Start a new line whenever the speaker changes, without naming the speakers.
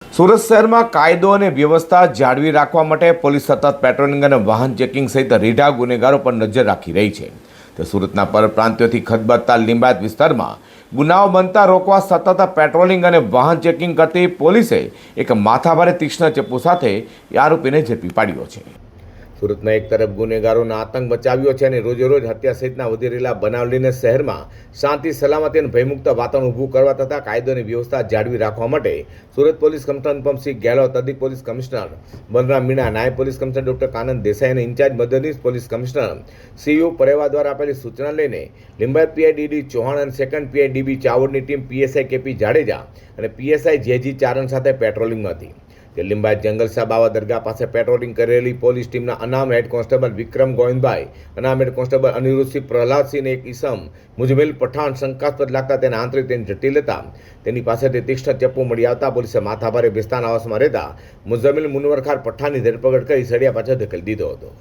સુરત શહેરમાં કાયદો અને વ્યવસ્થા જાળવી રાખવા માટે પોલીસ સતત પેટ્રોલિંગ અને વાહન ચેકિંગ સહિત રીઢા ગુનેગારો પર નજર રાખી રહી છે. તો સુરતના પરપ્રાંતિયોથી ખદબદતા લિંબાયત વિસ્તારમાં ગુનાઓ બનતા રોકવા સતત પેટ્રોલિંગ અને વાહન ચેકિંગ કરતી પોલીસે એક માથાભારે તીક્ષ્ણ ચપ્પુ સાથે આરોપીને ઝડપી પાડ્યો છે. સુરતમાં એક તરફ ગુનેગારોનો આતંક મચાવ્યો છે અને રોજેરોજ હત્યા સહિતના વધી રહેલા બનાવ લઈને શહેરમાં શાંતિ સલામતી અને ભયમુક્ત વાતાવરણ ઊભું કરવા તથા કાયદો અને વ્યવસ્થા જાળવી રાખવા માટે સુરત પોલીસ કમિશનર અનુપમસિંહ ગેહલોત, અધિક પોલીસ કમિશનર બલરામ મીણા, નાયબ police commissioner doctor Kanan Desai અને ઇન્ચાર્જ મદદનીશ પોલીસ કમિશનર સીયુ પરેવા દ્વારા આપેલી સૂચના લઈને લિંબાયત પીઆઈ ડીડી ચૌહાણ અને સેકન્ડ પીઆઈ ડીબી ચાવડની ટીમ પીએસઆઈ કેપી જાડેજા અને પીએસઆઈ જેજી ચારણ સાથે પેટ્રોલિંગમાં હતી. લિંબાયત જંગલસા બાવા દરગાહ પાસે પેટ્રોલિંગ કરેલી પોલીસ ટીમના અનામ હેડ કોન્સ્ટેબલ વિક્રમ ગોવિંદભાઈ, અનામ હેડ કોન્સ્ટેબલ અનિરુદ્ધસિંહ પ્રહલાદસિંહને એક ઈસમ મુજમેલ પઠાણ શંકાસ્પદ લાગતા તેના આંતરિક તેની જટી લેતા તેની પાસેથી તીક્ષ્ણ ચપ્પુ મળી આવતા પોલીસે માથાભારે બેસ્તાન આવાસમાં રહેતા મુઝમિલ મુનવરખાન પઠાણની ધરપકડ કરી સળિયા પાછળ ધકેલી દીધો હતો.